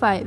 5.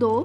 2